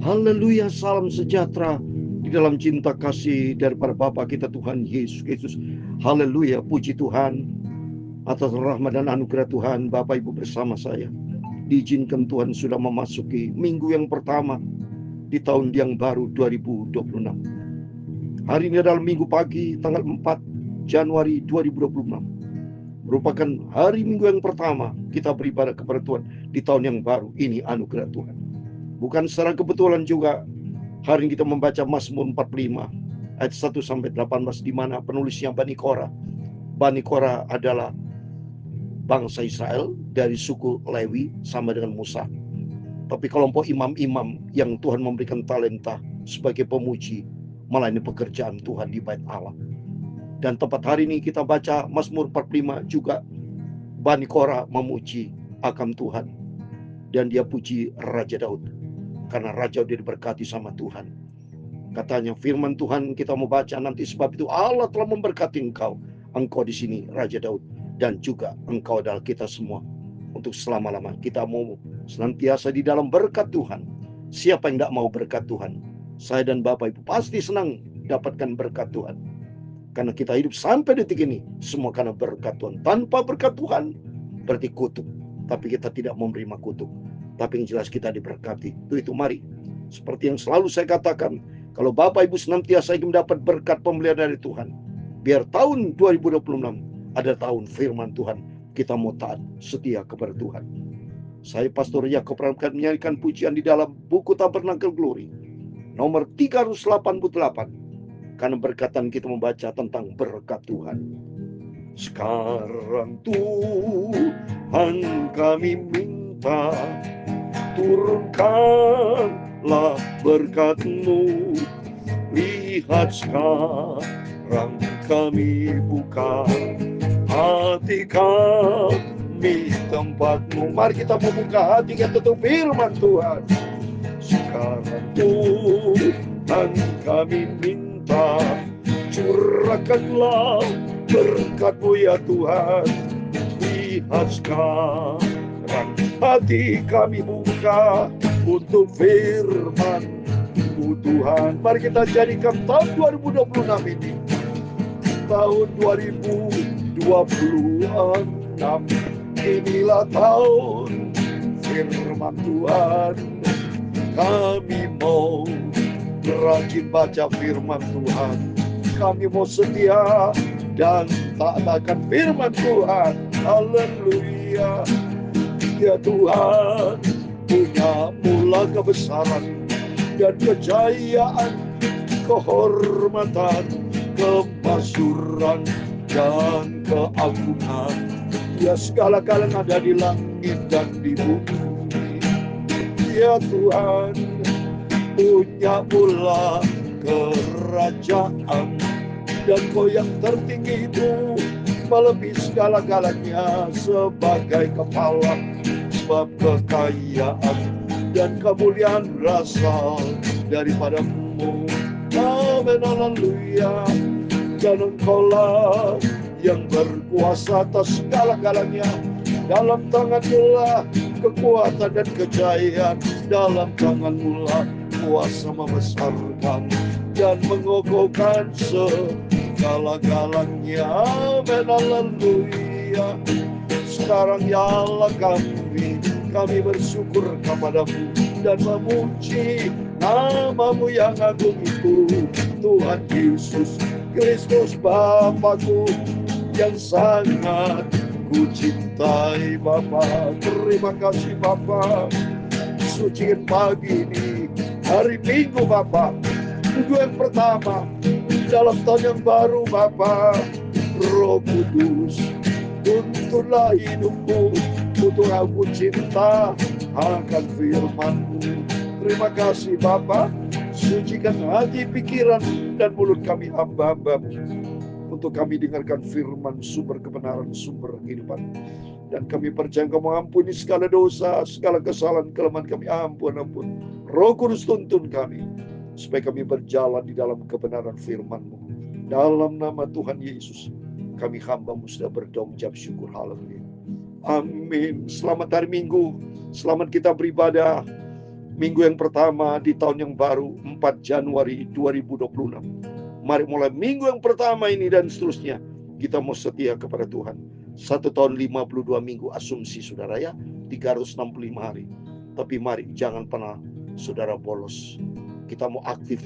Haleluya, salam sejahtera di dalam cinta kasih daripada Bapa kita Tuhan Yesus Kristus. Haleluya, puji Tuhan atas rahmat dan anugerah Tuhan. Bapak Ibu bersama saya, diizinkan Tuhan sudah memasuki minggu yang pertama di tahun yang baru 2026. Hari ini adalah minggu pagi tanggal 4 Januari 2026. Merupakan hari minggu yang pertama kita beribadah kepada Tuhan di tahun yang baru. Ini anugerah Tuhan. Bukan secara kebetulan juga hari ini kita membaca Mazmur 45 ayat 1 sampai 18, di mana penulisnya Bani Korah. Bani Korah adalah bangsa Israel dari suku Lewi sama dengan Musa. Tapi kelompok imam-imam yang Tuhan memberikan talenta sebagai pemuji melayani pekerjaan Tuhan di bait Allah. Dan tepat hari ini kita baca Mazmur 45 juga Bani Korah memuji akan Tuhan. Dan dia puji Raja Daud, karena Raja dia diberkati sama Tuhan. Katanya firman Tuhan kita mau baca nanti, sebab itu Allah telah memberkati engkau di sini Raja Daud, dan juga engkau adalah kita semua untuk selama-lama. Kita mau senantiasa di dalam berkat Tuhan. Siapa yang tidak mau berkat Tuhan? Saya dan Bapak Ibu pasti senang dapatkan berkat Tuhan, karena kita hidup sampai detik ini semua karena berkat Tuhan. Tanpa berkat Tuhan berarti kutuk, tapi kita tidak menerima kutuk, tapi yang jelas kita diberkati. Itu mari, seperti yang selalu saya katakan, kalau Bapak Ibu senantiasa ingin mendapat berkat pembelian dari Tuhan, biar tahun 2026 ada tahun firman Tuhan, kita mau taat setia kepada Tuhan. Saya Pastor Yakob akan menyanyikan pujian di dalam buku Tabernakel Glory nomor 388, karena berkatan kita membaca tentang berkat Tuhan. Sekarang Tuhan kami minta, turunkanlah berkat-Mu. Lihat sekarang kami buka hati kami tempat-Mu. Mari kita membuka hati kita untuk firman Tuhan. Sekarang Tuhan kami minta, curahkanlah berkat-Mu ya Tuhan. Lihat sekarang hati kami buka untuk firman-Mu Tuhan. Mari kita jadikan tahun 2026 ini tahun 2026. Inilah tahun firman Tuhan. Kami mau rajin baca firman Tuhan. Kami mau setia dan taat akan firman Tuhan. Haleluya. Ya Tuhan, punya mula kebesaran dan kejayaan, kehormatan, kemasyuran dan keagungan. Ya segala-galanya ada di langit dan di bumi. Ya Tuhan, punya mula kerajaan, dan Kau yang tertinggi itu melebihi segala-galanya sebagai kepala. Sebab kekayaan dan kemuliaan berasal daripada-Mu. Amin, haleluya. Dan Engkau-lah yang berkuasa atas segala-galanya. Dalam tangan-Mu lah kekuatan dan kejayaan. Dalam tangan-Mu lah kuasa membesarkan dan mengokohkan segala-galanya. Amin, haleluya. Sekarang ya Allah, kami bersyukur kepada-Mu dan memuji nama-Mu yang agung itu, Tuhan Yesus Kristus Bapakku yang sangat ku cintai. Bapa, terima kasih Bapa. Sucikan pagi ini, hari Minggu Bapa, minggu yang pertama dalam tahun yang baru Bapa. Roh Kudus, tuntunlah hidupku untuk aku cinta akan firman-Mu. Terima kasih Bapa. Sucikan hati, pikiran, dan mulut kami hamba-Hamba-Mu, untuk kami dengarkan firman sumber kebenaran, sumber kehidupan. Dan kami percaya Kau mengampuni segala dosa, segala kesalahan, kelemahan kami. Ampun. Roh Kudus tuntun kami, supaya kami berjalan di dalam kebenaran firman-Mu. Dalam nama Tuhan Yesus, kami hamba-Mu sudah berdoa mengucap syukur. Haleluya. Amin. Selamat hari Minggu. Selamat kita beribadah Minggu yang pertama di tahun yang baru 4 Januari 2026. Mari mulai minggu yang pertama ini dan seterusnya kita mau setia kepada Tuhan. 1 tahun 52 minggu asumsi saudara ya, 365 hari. Tapi mari jangan pernah saudara bolos. Kita mau aktif.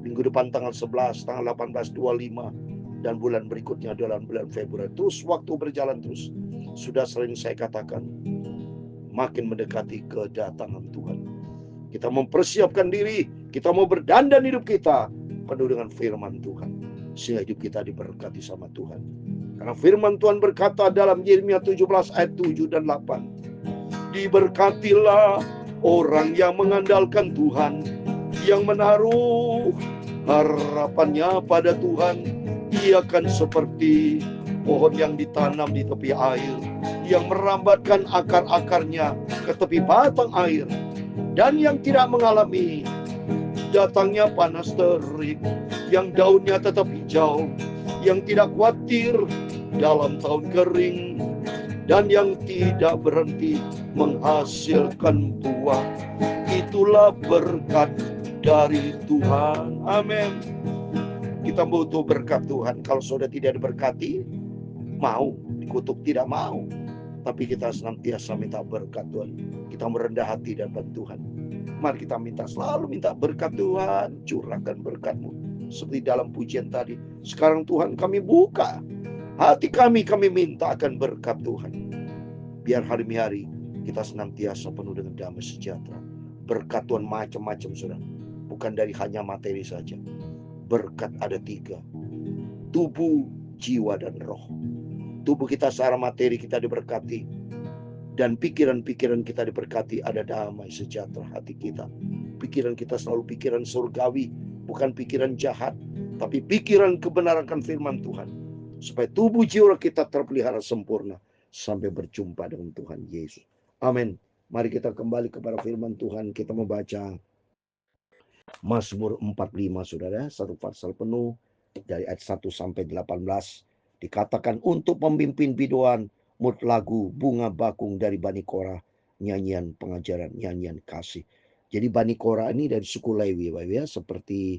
Minggu depan tanggal 11, tanggal 18, 25 dan bulan berikutnya adalah bulan Februari. Terus waktu berjalan terus. Sudah sering saya katakan, makin mendekati kedatangan Tuhan. Kita mempersiapkan diri, kita mau berdandan hidup kita penuh dengan firman Tuhan. Sehingga hidup kita diberkati sama Tuhan. Karena firman Tuhan berkata dalam Yeremia 17 ayat 7 dan 8. Diberkatilah orang yang mengandalkan Tuhan, yang menaruh harapannya pada Tuhan. Ia akan seperti pohon yang ditanam di tepi air, yang merambatkan akar-akarnya ke tepi batang air, dan yang tidak mengalami datangnya panas terik, yang daunnya tetap hijau, yang tidak khawatir dalam tahun kering, dan yang tidak berhenti menghasilkan buah. Itulah berkat dari Tuhan. Amin. Kita butuh berkat Tuhan. Kalau saudara tidak diberkati, mau dikutuk, tidak mau. Tapi kita senantiasa minta berkat Tuhan. Kita merendah hati di hadapan Tuhan. Mari kita selalu minta berkat Tuhan. Curahkan berkat-Mu. Seperti dalam pujian tadi. Sekarang Tuhan kami buka hati kami minta akan berkat Tuhan. Biar hari-hari kita senantiasa penuh dengan damai sejahtera. Berkat Tuhan macam-macam saudara. Bukan dari hanya materi saja. Berkat ada 3. Tubuh, jiwa, dan roh. Tubuh kita secara materi kita diberkati. Dan pikiran-pikiran kita diberkati, ada damai sejahtera hati kita. Pikiran kita selalu pikiran surgawi, bukan pikiran jahat, tapi pikiran kebenaran firman Tuhan. Supaya tubuh jiwa kita terpelihara sempurna sampai berjumpa dengan Tuhan Yesus. Amin. Mari kita kembali kepada firman Tuhan. Kita membaca Mazmur 45 saudara, satu pasal penuh dari ayat 1 sampai 18. Dikatakan untuk pemimpin biduan, mut lagu bunga bakung dari Bani Korah, nyanyian pengajaran, nyanyian kasih. Jadi Bani Korah ini dari suku Lewi ya, seperti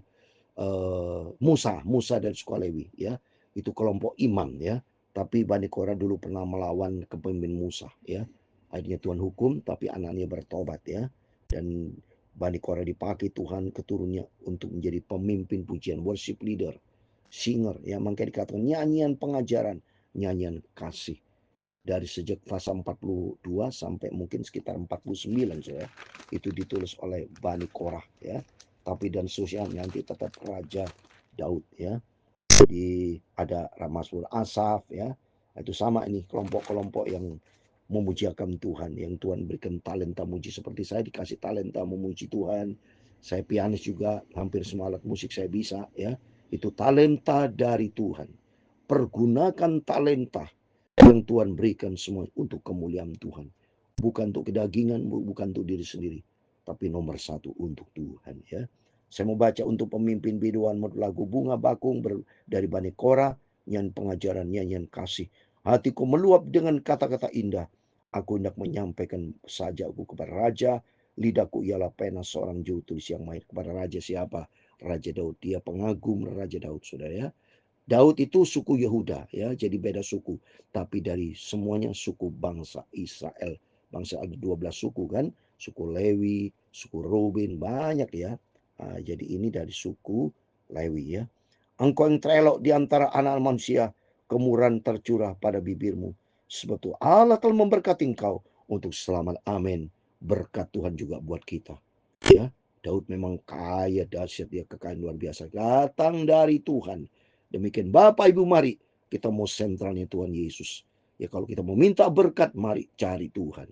Musa dari suku Lewi ya. Itu kelompok imam ya. Tapi Bani Korah dulu pernah melawan kepemimpin Musa ya. Akhirnya Tuhan hukum tapi anaknya bertobat ya. Dan Bani Korah dipakai Tuhan keturunnya untuk menjadi pemimpin pujian, worship leader, singer ya. Makanya dikatakan nyanyian pengajaran, nyanyian kasih. Dari sejak pasal 42 sampai mungkin sekitar 49 ya. Itu ditulis oleh Bani Korah ya. Tapi dan sosial nanti tetap Raja Daud ya. Jadi ada Mazmur Asaf ya. Itu sama ini kelompok-kelompok yang memujiakan Tuhan, yang Tuhan berikan talenta muji. Seperti saya dikasih talenta memuji Tuhan. Saya pianis juga, hampir semua alat musik saya bisa ya. Itu talenta dari Tuhan. Pergunakan talenta yang Tuhan berikan semua untuk kemuliaan Tuhan. Bukan untuk kedagingan, bukan untuk diri sendiri. Tapi nomor 1 untuk Tuhan ya. Saya mau baca untuk pemimpin biduan lagu bunga bakung dari Bani Korah, nyanyian pengajaran, nyanyian kasih. Hatiku meluap dengan kata-kata indah. Aku hendak menyampaikan sajaku kepada raja. Lidahku ialah pena seorang juru tulis yang mahir. Kepada raja siapa? Raja Daud. Dia pengagum Raja Daud saudara ya. Daud itu suku Yehuda ya, jadi beda suku. Tapi dari semuanya suku bangsa Israel. Bangsa ada 12 suku kan. Suku Lewi, suku Ruben, banyak ya. Jadi ini dari suku Lewi ya. Engkau yang terelok di antara anak manusia, kemurahan tercurah pada bibirmu. Sebab Allah telah memberkati engkau untuk selamat. Amin. Berkat Tuhan juga buat kita. Ya, Daud memang kaya dahsyat, dia kekayaan luar biasa. Datang dari Tuhan. Demikian Bapak Ibu mari kita mau sentralnya Tuhan Yesus. Ya kalau kita mau minta berkat mari cari Tuhan.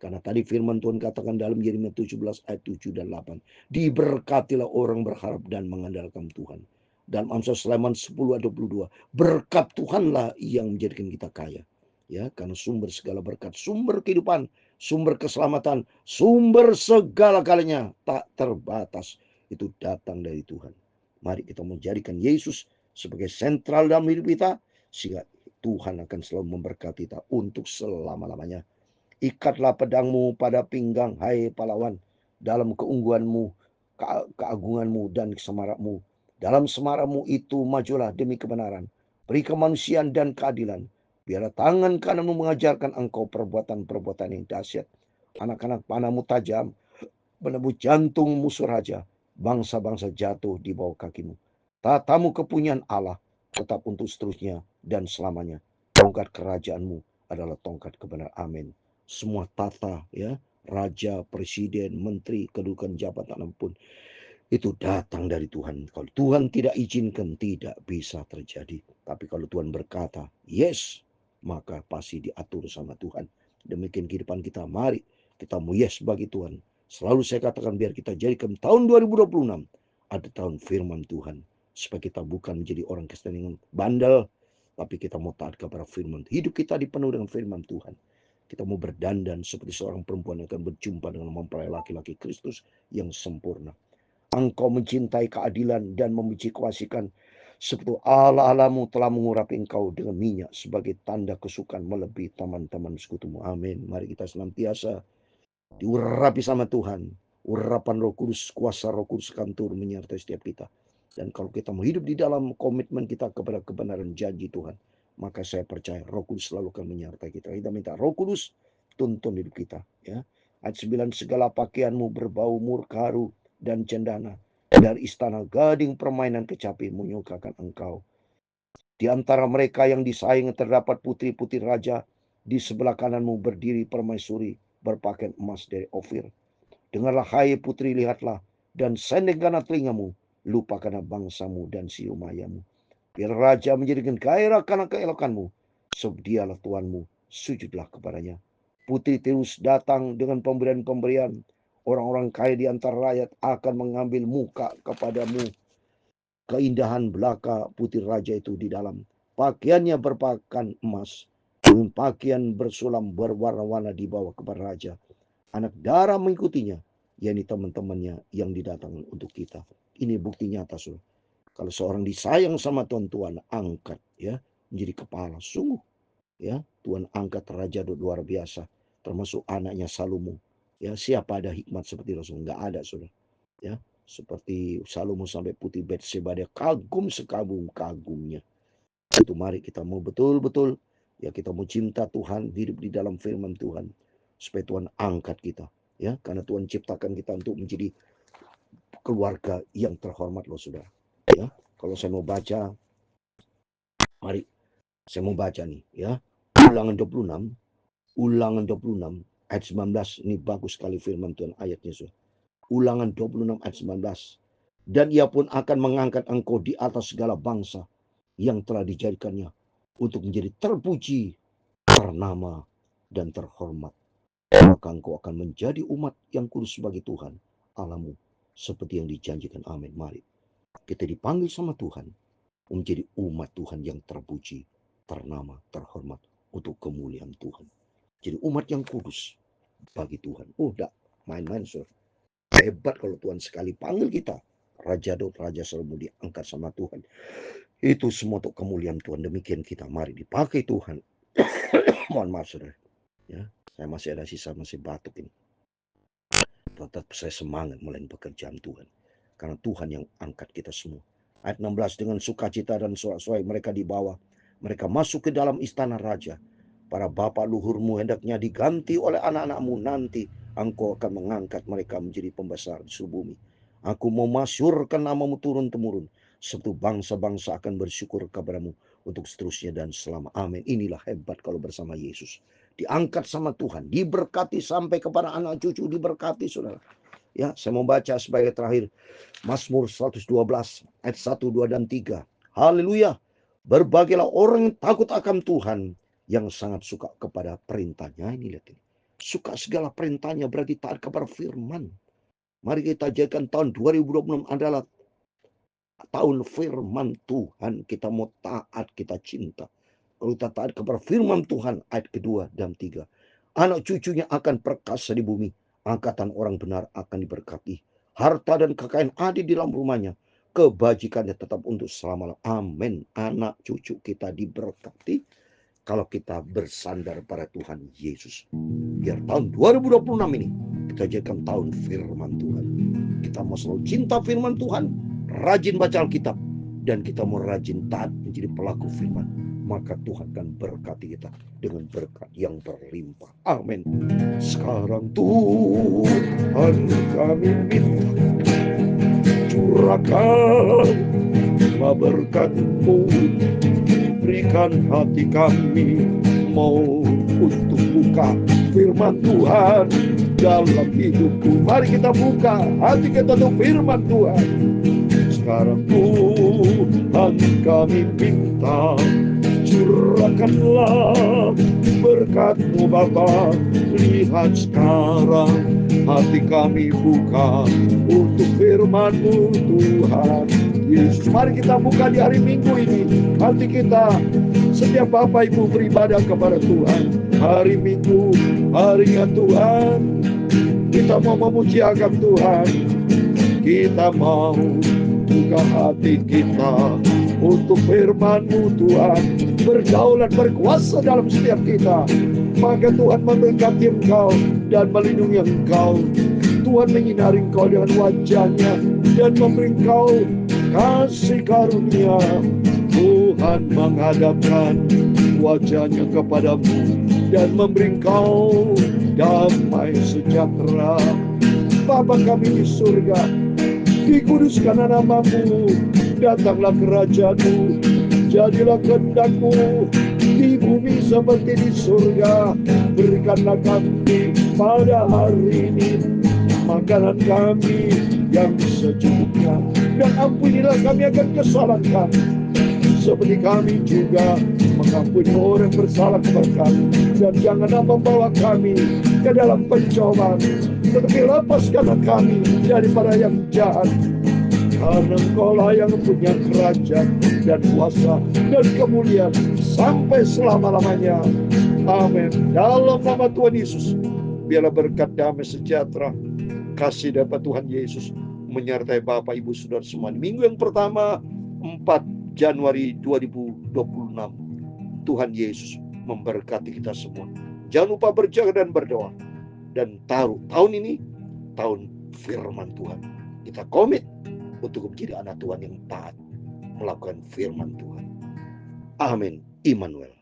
Karena tadi firman Tuhan katakan dalam Yeremia 17 ayat 7 dan 8. Diberkatilah orang berharap dan mengandalkan Tuhan. Dalam Amsal Sulaiman 10 ayat 22. Berkat Tuhanlah yang menjadikan kita kaya. Ya, karena sumber segala berkat, sumber kehidupan, sumber keselamatan, sumber segala-galanya tak terbatas. Itu datang dari Tuhan. Mari kita menjadikan Yesus sebagai sentral dalam hidup kita. Sehingga Tuhan akan selalu memberkati kita untuk selama-lamanya. Ikatlah pedangmu pada pinggang, hai pahlawan. dalam keungguanmu, keagunganmu dan semarakmu. Dalam semarakmu itu majulah demi kebenaran. Beri kemanusiaan dan keadilan. Biarlah tangan kananmu mengajarkan engkau perbuatan-perbuatan yang dahsyat. Anak-anak panahmu tajam, menembus jantung musuh raja. Bangsa-bangsa jatuh di bawah kakimu. Tatamu kepunyaan Allah tetap untuk seterusnya dan selamanya. Tongkat kerajaanmu adalah tongkat kebenaran. Amin. Semua tata, ya, raja, presiden, menteri, kedudukan jabatan pun itu datang dari Tuhan. Kalau Tuhan tidak izinkan, tidak bisa terjadi. Tapi kalau Tuhan berkata, yes, maka pasti diatur sama Tuhan. Demikian kehidupan kita. Mari kita mau yes bagi Tuhan. Selalu saya katakan biar kita jadikan tahun 2026 ada tahun firman Tuhan. Supaya kita bukan menjadi orang Kristen yang bandel, tapi kita mau taat kepada firman. Hidup kita dipenuhi dengan firman Tuhan. Kita mau berdandan seperti seorang perempuan yang akan berjumpa dengan mempelai laki-laki Kristus yang sempurna. Engkau mencintai keadilan dan membenci kewajikan, seperti Allah Allahmu telah mengurapi engkau dengan minyak sebagai tanda kesukaan melebihi teman-teman sekutumu. Amin. Mari kita senantiasa diurapi sama Tuhan. Urapan Roh Kudus, kuasa Roh Kudus akan turun menyertai setiap kita. Dan kalau kita mau hidup di dalam komitmen kita kepada kebenaran janji Tuhan, maka saya percaya Roh Kudus selalu akan menyertai kita. Kita minta Roh Kudus tuntun hidup kita, ya. Ayat 9, segala pakaianmu berbau murka haru dan cendana. Dari istana gading permainan kecapi menyukakan engkau. Di antara mereka yang disayang terdapat putri-putri raja. Di sebelah kananmu berdiri permaisuri berpakaian emas dari Ofir. Dengarlah hai putri, lihatlah, dan sendengkanlah telingamu. Lupakanlah bangsamu dan siumayamu. Biar raja menjadikan gairah karena keelokanmu. Sebab dialah Tuhanmu, sujudlah kepadanya. Putri Tirus datang dengan pemberian-pemberian. Orang-orang kaya di antara rakyat akan mengambil muka kepadamu. Keindahan belaka putri raja itu di dalam. Pakaiannya berpakaian emas. Dengan pakaian bersulam berwarna-warna di bawah kepada raja. Anak darah mengikutinya, yakni teman-temannya yang didatangkan untuk kita. Ini bukti nyata, saudara. Kalau seorang disayang sama Tuhan, angkat, ya, menjadi kepala. Sungguh, ya, Tuhan angkat raja luar biasa, termasuk anaknya Salomo. Ya, siapa ada hikmat seperti Rasul? Enggak ada, saudara. Ya, seperti Salomo sampai putri Batseba, dia kagum sekagum-kagumnya. Itu mari kita mau betul-betul, ya, kita mau cinta Tuhan, hidup di dalam firman Tuhan, supaya Tuhan angkat kita, ya, karena Tuhan ciptakan kita untuk menjadi keluarga yang terhormat, loh, saudara. Ya, kalau saya mau baca, mari saya mau baca nih, ya, Ulangan 26 ayat 19. Ini bagus sekali firman Tuhan ayatnya, saudara. Ulangan 26 ayat 19. Dan ia pun akan mengangkat engkau di atas segala bangsa yang telah dijadikannya untuk menjadi terpuji, ternama, dan terhormat. Maka engkau akan menjadi umat yang kudus bagi Tuhan Allahmu, seperti yang dijanjikan. Amin. Mari kita dipanggil sama Tuhan menjadi umat Tuhan yang terpuji, ternama, terhormat untuk kemuliaan Tuhan. Jadi umat yang kudus bagi Tuhan. Udah main-main, saudara. Hebat kalau Tuhan sekali panggil kita. Raja Daud, Raja Salomo diangkat sama Tuhan. Itu semua untuk kemuliaan Tuhan. Demikian kita mari dipakai Tuhan. Mohon maaf, saudara. Ya, saya masih ada sisa, masih batuk ini. Tetap saya semangat mulai pekerjaan Tuhan. Karena Tuhan yang angkat kita semua. Ayat 16, dengan sukacita dan sorak-sorai mereka dibawa. Mereka masuk ke dalam istana raja. Para bapak luhurmu hendaknya diganti oleh anak-anakmu. Nanti engkau akan mengangkat mereka menjadi pembesar di seluruh bumi. Aku memasyurkan namamu turun-temurun. Sebab bangsa-bangsa akan bersyukur kepadamu untuk seterusnya dan selama. Amin. Inilah hebat kalau bersama Yesus. Diangkat sama Tuhan. Diberkati sampai kepada anak cucu. Diberkati, saudara. Ya, saya mau baca sebagai terakhir. Mazmur 112 ayat 1, 2, dan 3. Haleluya. Berbahagialah orang yang takut akan Tuhan, yang sangat suka kepada perintahnya. Ini lihat ini. Suka segala perintahnya berarti taat kepada firman. Mari kita jadikan tahun 2026 adalah tahun firman Tuhan. Kita mau taat, kita cinta. Kalau kita taat kepada firman Tuhan, ayat kedua dan 3. Anak cucunya akan perkasa di bumi. Angkatan orang benar akan diberkati. Harta dan kekayaan ada di dalam rumahnya. Kebajikannya tetap untuk selama-lamanya. Amin. Anak cucu kita diberkati kalau kita bersandar pada Tuhan Yesus. Biar tahun 2026 ini kita jadikan tahun firman Tuhan. Kita mau selalu cinta firman Tuhan, rajin baca Alkitab, dan kita mau rajin taat menjadi pelaku firman. Maka Tuhan akan berkati kita dengan berkat yang berlimpah. Amin. Sekarang Tuhan kami minta, curahkan berkat-Mu, berikan hati kami mau untuk buka firman Tuhan dalam hidupku. Mari kita buka hati kita untuk firman Tuhan. Sekarang Tuhan kami minta, curahkanlah berkat-Mu Bapa. Lihat sekarang hati kami buka untuk firman-Mu Tuhan Yesus. Mari kita buka di hari Minggu ini hati kita. Setiap Bapak Ibu beribadah kepada Tuhan. Hari Minggu, harinya Tuhan, kita mau memuji agam Tuhan. Kita mau buka hati kita untuk firman-Mu Tuhan, berdaulat berkuasa dalam setiap kita. Maka Tuhan memberkati engkau dan melindungi engkau. Tuhan menyinari engkau dengan wajah-Nya dan memberi engkau kasih karunia. Tuhan menghadapkan wajah-Nya kepadamu dan memberi engkau damai sejahtera. Bapa kami di surga, dikuduskan nama-Mu, datanglah kerajaan-Mu, jadilah kehendak-Mu di bumi seperti di surga. Berikanlah kami pada hari ini makanan kami yang secukupnya, dan ampunilah kami akan kesalahan kami, seperti kami juga mengampuni orang bersalah kepada kami. Dan janganlah membawa kami ke dalam pencobaan, tetapi lepaskanlah kami daripada yang jahat. Karena Engkau-lah yang punya kerajaan dan kuasa dan kemuliaan sampai selama-lamanya. Amin. Dalam nama Tuhan Yesus, biarlah berkat damai sejahtera, kasih dapat Tuhan Yesus menyertai Bapak Ibu Saudara semua. Minggu yang pertama 4 Januari 2026. Tuhan Yesus memberkati kita semua. Jangan lupa berjaga dan berdoa. Dan taruh tahun ini tahun firman Tuhan. Kita komit untuk menjadi anak Tuhan yang taat melakukan firman Tuhan. Amin. Immanuel.